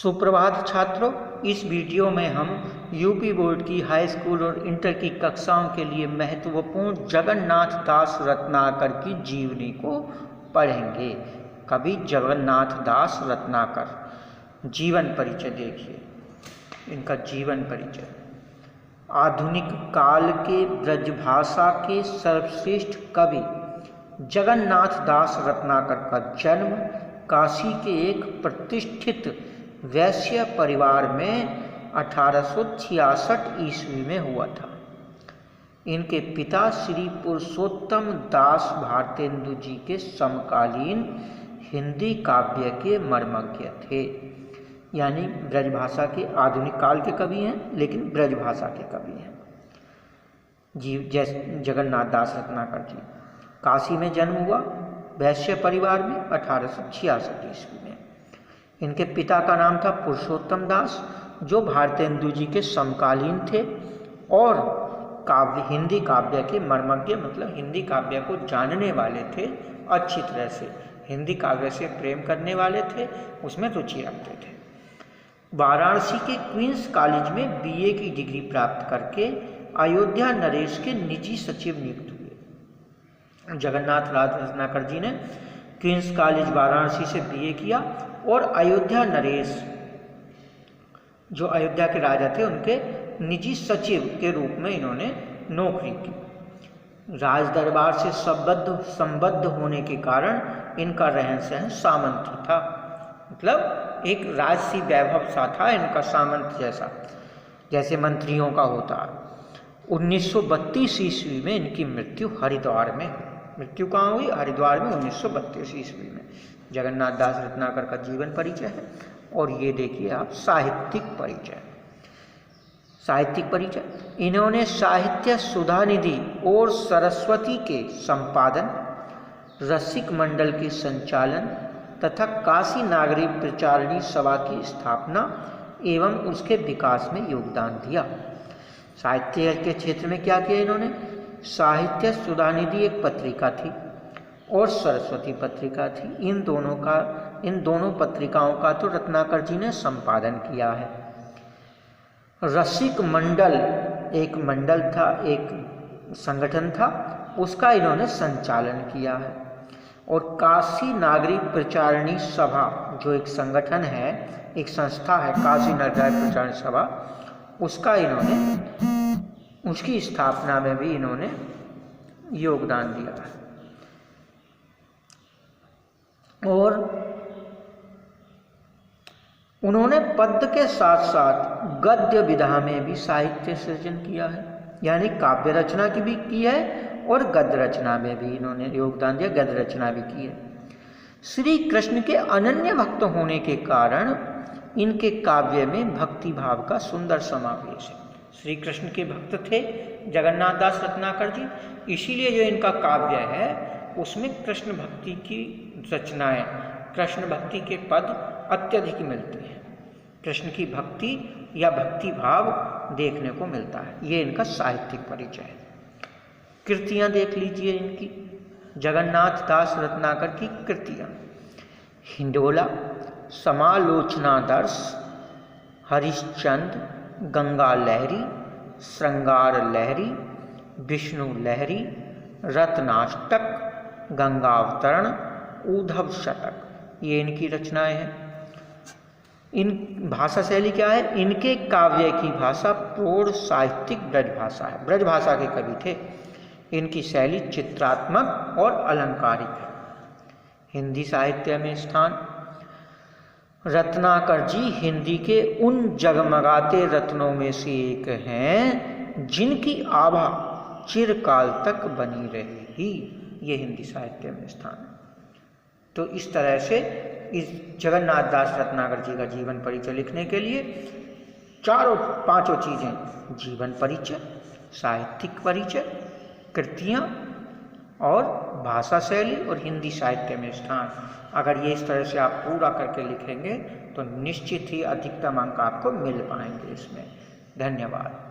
सुप्रभात छात्रों, इस वीडियो में हम यूपी बोर्ड की हाई स्कूल और इंटर की कक्षाओं के लिए महत्वपूर्ण जगन्नाथ दास रत्नाकर की जीवनी को पढ़ेंगे। कवि जगन्नाथ दास रत्नाकर जीवन परिचय देखिए। इनका जीवन परिचय। आधुनिक काल के ब्रजभाषा के सर्वश्रेष्ठ कवि जगन्नाथ दास रत्नाकर का जन्म काशी के एक प्रतिष्ठित वैश्य परिवार में 1866 ईस्वी में हुआ था। इनके पिता श्री पुरुषोत्तम दास भारतेंदु जी के समकालीन हिंदी काव्य के मर्मज्ञ थे। यानी ब्रजभाषा के आधुनिक काल के कवि हैं, लेकिन ब्रजभाषा के कवि हैं जैसे जगन्नाथ दास रत्नाकर जी। काशी में जन्म हुआ, वैश्य परिवार में 1866 ईस्वी में। इनके पिता का नाम था पुरुषोत्तम दास, जो भारतेंदु जी के समकालीन थे और हिंदी काव्य के मर्मज्ञ, मतलब हिंदी काव्य को जानने वाले थे, अच्छी तरह से हिंदी काव्य से प्रेम करने वाले थे, उसमें रुचि रखते थे। वाराणसी के क्वींस कॉलेज में बीए की डिग्री प्राप्त करके अयोध्या नरेश के निजी सचिव नियुक्त हुए। जगन्नाथ रत्नाकर जी ने क्वींस कॉलेज वाराणसी से बीए किया और अयोध्या नरेश, जो अयोध्या के राजा थे, उनके निजी सचिव के रूप में इन्होंने नौकरी की। राज दरबार से संबद्ध होने के कारण इनका रहन सहन सामंती था, मतलब एक राजसी वैभव सा था इनका, सामंत जैसा, जैसे मंत्रियों का होता। 1932 ईस्वी में इनकी मृत्यु हरिद्वार में, मृत्यु कहाँ हुई? हरिद्वार में 1932 ईस्वी में। जगन्नाथ दास रत्नाकर का जीवन परिचय है। और ये देखिए आप साहित्यिक परिचय। साहित्यिक परिचय, इन्होंने साहित्य सुधानिधि और सरस्वती के संपादन, रसिक मंडल के संचालन तथा काशी नागरिक प्रचारिणी सभा की स्थापना एवं उसके विकास में योगदान दिया। साहित्य के क्षेत्र में क्या किया इन्होंने? साहित्य सुधानिधि एक पत्रिका थी और सरस्वती पत्रिका थी। इन दोनों पत्रिकाओं का तो रत्नाकर जी ने संपादन किया है। रसिक मंडल एक मंडल था, एक संगठन था, उसका इन्होंने संचालन किया है। और काशी नागरिक प्रचारिणी सभा, जो एक संगठन है, एक संस्था है, काशी नागरिक प्रचारिणी सभा, उसका इन्होंने, उसकी स्थापना में भी इन्होंने योगदान दिया है। और उन्होंने पद्य के साथ साथ गद्य विधा में भी साहित्य सृजन किया है, यानी काव्य रचना की भी की है और गद्य रचना में भी इन्होंने योगदान दिया, गद्य रचना भी की है। श्री कृष्ण के अनन्य भक्त होने के कारण इनके काव्य में भक्ति भाव का सुंदर समावेश है। श्री कृष्ण के भक्त थे जगन्नाथ दास रत्नाकर जी, इसीलिए जो इनका काव्य है उसमें कृष्ण भक्ति की रचनाएं, कृष्ण भक्ति के पद अत्यधिक मिलते हैं। कृष्ण की भक्ति या भक्ति भाव देखने को मिलता है। ये इनका साहित्यिक परिचय है। कृतियां देख लीजिए इनकी, जगन्नाथ दास रत्नाकर की कृतियां। हिंडोला, समालोचनादर्श, हरिश्चंद्र, गंगा लहरी, श्रृंगार लहरी, विष्णु लहरी, रत्नाष्टक, गंगावतरण, उद्धव शतक, ये इनकी रचनाएं हैं। इन भाषा शैली क्या है? इनके काव्य की भाषा प्रौढ़ साहित्यिक ब्रजभाषा है, ब्रजभाषा के कवि थे। इनकी शैली चित्रात्मक और अलंकारिक है। हिंदी साहित्य में स्थान। रत्नाकर जी हिंदी के उन जगमगाते रत्नों में से एक हैं जिनकी आभा चिरकाल तक बनी रहेगी। ये हिंदी साहित्य में स्थान है। तो इस तरह से इस जगन्नाथ दास रत्नाकर जी का जीवन परिचय लिखने के लिए पांचों चीजें, जीवन परिचय, साहित्यिक परिचय, कृतियां और भाषा शैली और हिंदी साहित्य में स्थान, अगर ये इस तरह से आप पूरा करके लिखेंगे तो निश्चित ही अधिकतम अंक आपको मिल पाएंगे इसमें। धन्यवाद।